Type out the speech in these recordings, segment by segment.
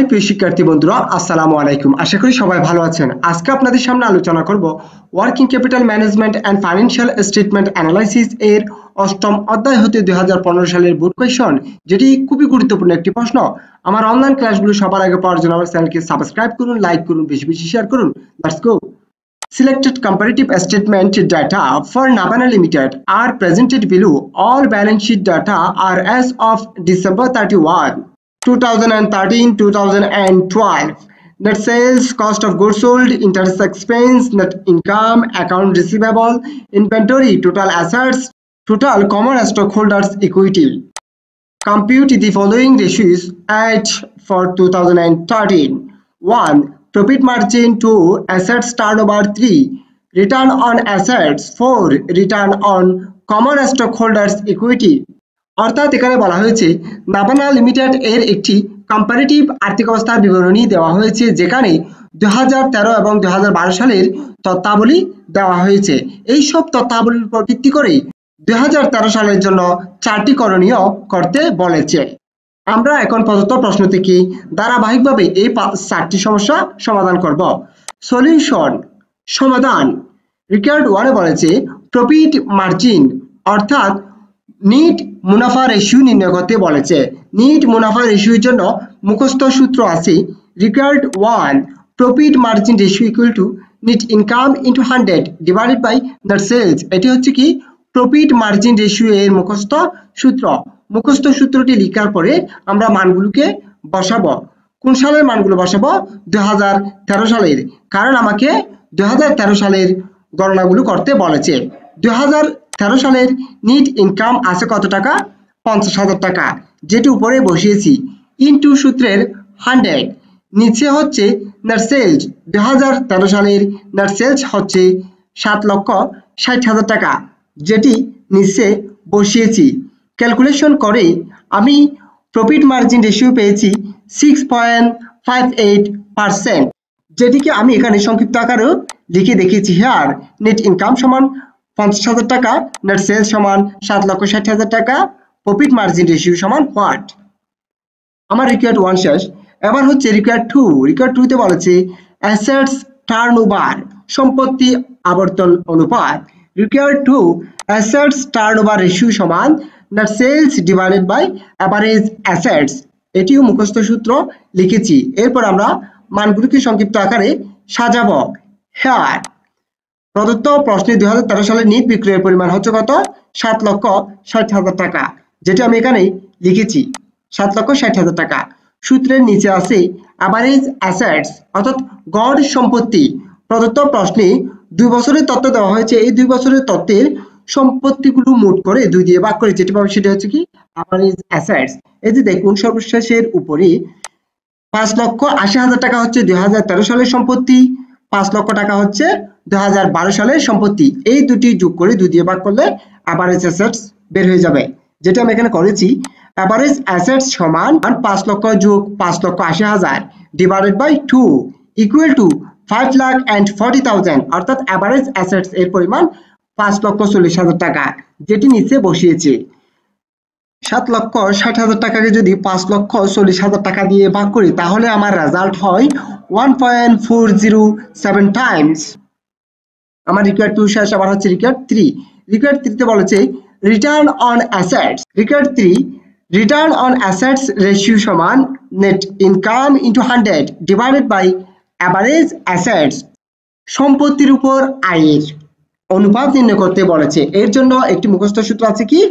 High প্রিয় শিক্ষার্থী বন্ধুরা, আসসালামু আলাইকুম। আশা করি সবাই ভালো আছেন। আজকে আপনাদের সামনে আলোচনা করব working capital management and financial statement analysis এর অষ্টম অধ্যায় হতে 2015 সালের বোর্ড কোয়েশ্চন, যেটি খুবই গুরুত্বপূর্ণ একটি প্রশ্ন। আমার অনলাইন ক্লাসগুলো সবার আগে পাওয়ার জন্য আমার চ্যানেলকে সাবস্ক্রাইব করুন, লাইক করুন, বেশি বেশি শেয়ার করুন। Let's go. Selected comparative statement data for Nabana Limited are presented below. All balance sheet data are as of December 31, 2013, 2012. Net sales, cost of goods sold, interest expense, net income, account receivable, inventory, total assets, total common stockholders equity. Compute the following ratios at for 2013. 1. Profit margin. 2. Assets turnover. 3. Return on assets. 4. Return on common stockholders equity. অর্থাৎ এখানে বলা হয়েছে নাবানা limited এর একটি comparative আর্থিক অবস্থার বিবরণী দেওয়া হয়েছে, যেখানে 2013 এবং 2012 সালের তথ্যাবলী দেওয়া হয়েছে। এই সব তথ্যাবলীর উপর ভিত্তি করে 2013 সালের জন্য চারটি করণীয় করতে বলেছে। আমরা এখন প্রদত্ত প্রশ্ন থেকে ধারাবাহিকভাবে এই চারটি সমস্যা সমাধান করব। সলিউশন, সমাধান। রিকার্ড 1 বলেছে প্রফিট মার্জিন অর্থাৎ নিট মুনাফা রেশিও নির্ণয় করতে বলেছে। নিট মুনাফা রেশিওর জন্য মুখস্থ সূত্র আছে required 1 profit margin ratio equal to net income into 100 divided by net sales. এটি হচ্ছে কি প্রফিট মার্জিন রেশিও এর মুখস্থ সূত্র। মুখস্থ সূত্রটি লেখার পরে আমরা মানগুলোকে বসাবো। কোন সালের মানগুলো বসাবো? 2013 সালের, কারণ আমাকে 2013 সালের গণনাগুলো করতে বলেছে। 2013 সালের নিট ইনকাম আছে কত টাকা? 50,000 টাকা, যেটি উপরে বসিয়েছি ইনটু সূত্রের 100। নিচে হচ্ছে নেট সেলস। 2013 সালের নেট সেলস হচ্ছে 7,60,000 টাকা, যেটি নিচে বসিয়েছি। ক্যালকুলেশন করে আমি প্রফিট মার্জিন রেশিও পেয়েছি 6.58%, যেটিকে আমি এখানে সংক্ষিপ্ত আকারেও লিখে দেখিয়েছি। হিয়ার নেট ইনকাম সমান 50,000 টাকা, নেট সেলস সমান 7,60,000 টাকা, প্রফিট মার্জিন রেশিও সমান হোয়াট। আমার রিকোয়ার্ড 1 শেষ। এবার হচ্ছে রিকোয়ার্ড 2। রিকোয়ার্ড 2 তে বলেছে অ্যাসেটস টার্নওভার, সম্পত্তি আবর্তন অনুপাত। রিকোয়ার্ড 2 অ্যাসেটস টার্নওভার রেশিও সমান net sales divided by average assets. এটিও মুখস্থ সূত্র লিখেছি। এরপর আমরা মানগুলোকে সংক্ষিপ্ত আকারে সাজাবো। হিয়ার প্রদত্ত প্রশ্নে 2013 সালের নিট বিক্রয়ের পরিমাণ হচ্ছে কত? 7,60,000 টাকা, যেটা আমি এখানে লিখেছি 7,60,000 টাকা। সূত্রের নিচে আছে অ্যাভারেজ অ্যাসেটস অর্থাৎ গড় সম্পত্তি। প্রদত্ত প্রশ্নে 2 বছরের তথ্য দেওয়া হয়েছে। এই 2 বছরের তথ্যের সম্পত্তিগুলো মোট করে 2 দিয়ে ভাগ করে যেটি পাবে সেটা হচ্ছে কি অ্যাভারেজ অ্যাসেটস। এই যে দেখুন সর্বশেষের উপরে 5,80,000 টাকা হচ্ছে 2013 সালের সম্পত্তি, 5 লক্ষ টাকা হচ্ছে 2012 সালের সম্পত্তি। এই দুটি যোগ করে 2 দিয়ে ভাগ করলে অ্যাভারেজ অ্যাসেটস বের হয়ে যাবে, যেটা আমি এখানে করেছি। অ্যাভারেজ অ্যাসেটস সমান 5 লক্ষ যোগ 5,80,000 ডিভাইডেড বাই 2 ইকুয়াল টু 5,40,000, অর্থাৎ অ্যাভারেজ অ্যাসেটস এর পরিমাণ 5,40,000 টাকা, যেটি নিচে বসিয়েছে। 7,60,000 টাকাকে যদি 5,40,000 টাকা দিয়ে ভাগ করি তাহলে আমার রেজাল্ট হয় 1.407 টাইমস। আমার রিকোয়ার্ড 2 শেষ। আবার হচ্ছে রিকোয়ার্ড 3। রিকোয়ার্ড 3 তে বলেছে return on assets. Required 3 return on assets ratio সমান net income into 100 divided by average assets. সম্পত্তির উপর আয়ের অনুপাত নির্ণয় করতে বলেছে। এর জন্য একটি মুখস্থ সূত্র আছে কি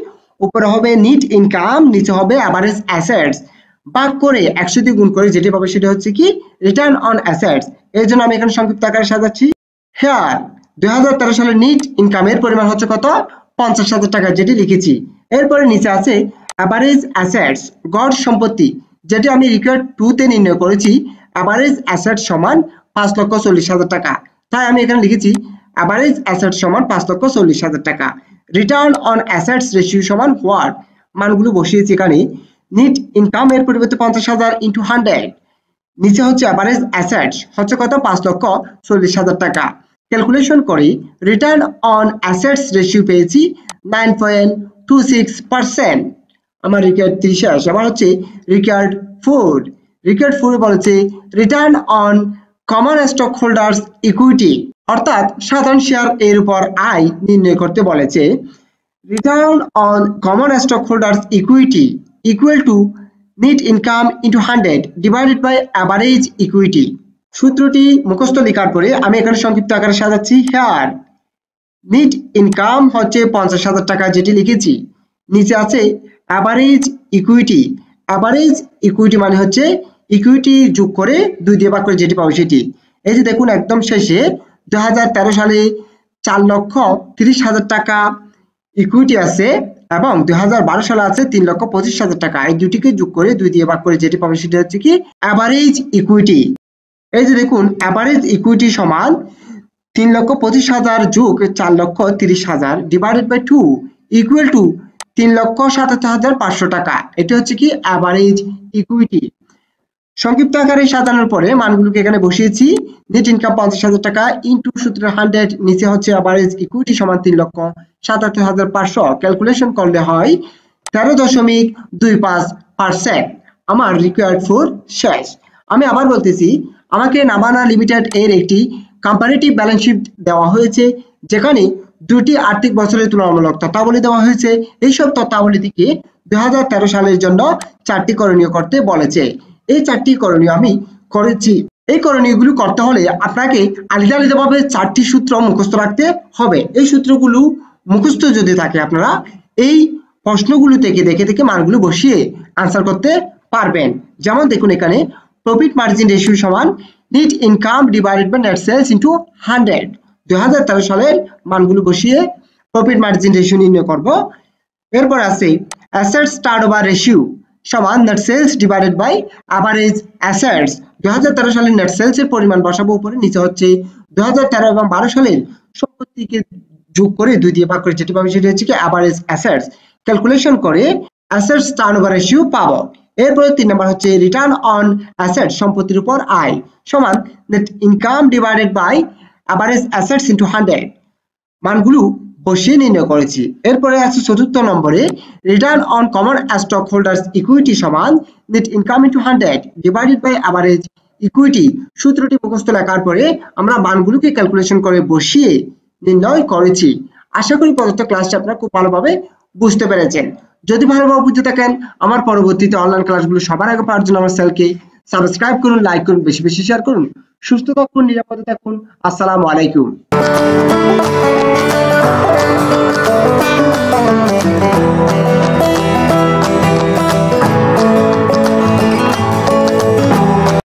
উপরে হবে নিট ইনকাম, নিচে হবে অ্যাভারেজ অ্যাসেটস, ভাগ করে 100 দিয়ে গুণ করে যেটি পাবে সেটা হচ্ছে কি রিটার্ন অন অ্যাসেটস। এর জন্য আমি এখানে সংক্ষিপ্ত আকারে সাজাচ্ছি। হিয়ার 2013 সালের নিট ইনকামের পরিমাণ হচ্ছে কত? 50,000 টাকা, যেটি লিখেছি। এরপরে নিচে আছে অ্যাভারেজ অ্যাসেটস গড় সম্পত্তি, যেটি আমি রিকোয়ার্ড 2 তে নির্ণয় করেছি। অ্যাভারেজ অ্যাসেটস সমান 5,40,000 টাকা, তাই আমি এখানে লিখেছি অ্যাভারেজ অ্যাসেটস সমান 5,40,000 টাকা। রিটার্ন অন অ্যাসেটস রেশিও সমান হোয়াট। মানগুলো বসিয়েছি এখানে। নিট ইনকাম এর পরিবর্তে 50,000 ইনটু 100, নিচে হচ্ছে অ্যাভারেজ অ্যাসেটস হচ্ছে কত? 5,40,000 টাকা। ক্যালকুলেশন করে রিটার্ন অন অ্যাসেটস রেশিও পেয়েছি 9.26%। আমার রিকোয়ার্ড 3 শেষ। আবার হচ্ছে রিকোয়ার্ড 4। রিকোয়ার্ড 4 বলেছে return on common stock holders equity, অর্থাৎ সাধারণ শেয়ার এর উপর আয় নির্ণয় করতে বলেছে। Return on common stock holders equity equal to net income into 100 divided by average equity. সূত্রটি মুখস্থ লেখার পরে আমি এখানে সংক্ষিপ্ত আকারে সাজাচ্ছি। হেয়ার নেট ইনকাম হচ্ছে 50,000 টাকা, যেটি লিখেছি। নিচে আছে অ্যাভারেজ ইকুইটি। অ্যাভারেজ ইকুইটি মানে হচ্ছে ইকুইটি যোগ করে 2 দিয়ে ভাগ করে যেটি পাবো সেটি। এই যে দেখুন একদম শেষে 2013 সালে 4,30,000 টাকা ইকুইটি আছে এবং 2012 সালে আছে 3,25,000 টাকা। এই দুটিকে যোগ করে 2 দিয়ে ভাগ করে যেটি পাবো সেটা হচ্ছে কি অ্যাভারেজ ইকুইটি। এই যে দেখুন অ্যাভারেজ ইকুইটি সমান 3,25,000 যোগ 4,30,000 ডিভাইডেড বাই 2 ইকুয়াল টু 3,77,500 টাকা। এটা হচ্ছে কি অ্যাভারেজ ইকুইটি। সংক্ষিপ্ত আকারে সাজানোর পরে মানগুলোকে এখানে বসিয়েছি। নেট ইনকাম 50,000 টাকা ইন্টু সূত্র 100, নিচে হচ্ছে অ্যাভারেজ ইকুইটি সমান 3,77,500। ক্যালকুলেশন করলে হয় 13.25%। আমার রিকোয়ার্ড ফর শেষ। আমি আবার বলতেছি, আমাকে নাবানা লিমিটেড এর একটি কম্পারেটিভ ব্যালেন্স শিট দেওয়া হয়েছে, যেখানে দুটি আর্থিক বছরের তুলনামূলক তথ্যাবলী দেওয়া হয়েছে। এইসব তথ্যাবলী থেকে 2013 সালের জন্য 4টি করণীয় করতে বলেছে। এই 4টি করণীয় আমি করেছি। এই করণীয়গুলো করতে হলে আপনাকে আলাদা আলাদাভাবে 4টি সূত্র মুখস্থ রাখতে হবে। এই সূত্রগুলো মুখস্থ যদি থাকে আপনারা এই প্রশ্নগুলো থেকে দেখে দেখে মানগুলো বসিয়ে আনসার করতে পারবেন। যেমন দেখুন এখানে প্রফিট মার্জিন রেশিও সমান net income divided by net sales into 100। 2013 সালের মানগুলো বসিয়ে প্রফিট মার্জিন রেশিও নির্ণয় করব। এরপর আছে অ্যাসেটস টার্নওভার রেশিও সমান net sales divided by average assets. 2013 সালের নেট সেলস এর পরিমাণ বসাবো উপরে, নিচে হচ্ছে 2013 এবং 12 সালের সম্পত্তিকে যোগ করে 2 দিয়ে ভাগ করে যেটি পাবো সেটা হচ্ছে কি অ্যাভারেজ অ্যাসেটস। ক্যালকুলেশন করে অ্যাসেটস টার্নওভার রেশিও পাবো। এরপরে 3 নম্বর হচ্ছে রিটার্ন অন অ্যাসেট সম্পত্তির উপর আয় সমান net income divided by average assets into 100। মানগুলো বসিয়ে নির্ণয় করেছি। এরপরে আছে 4র্থ নম্বরে return on common stock holders equity সমান net income into 100 divided by average equity. সূত্রটি মুখস্থ লেখার পরে আমরা মানগুলোকে ক্যালকুলেশন করে বসিয়ে নির্ণয় করেছি। আশা করি প্রদত্ত ক্লাসটি আপনারা খুব ভালোভাবে বুঝতে পেরেছেন। যদি ভালোভাবে বুঝতে থাকেন আমার পরবর্তীতে অনলাইন ক্লাসগুলো সবার আগে পাওয়ার জন্য আমার চ্যানেলকে সাবস্ক্রাইব করুন, লাইক করুন, বেশি বেশি শেয়ার করুন। সুস্থ থাকুন, নিরাপদে থাকুন। আসসালামু আলাইকুম।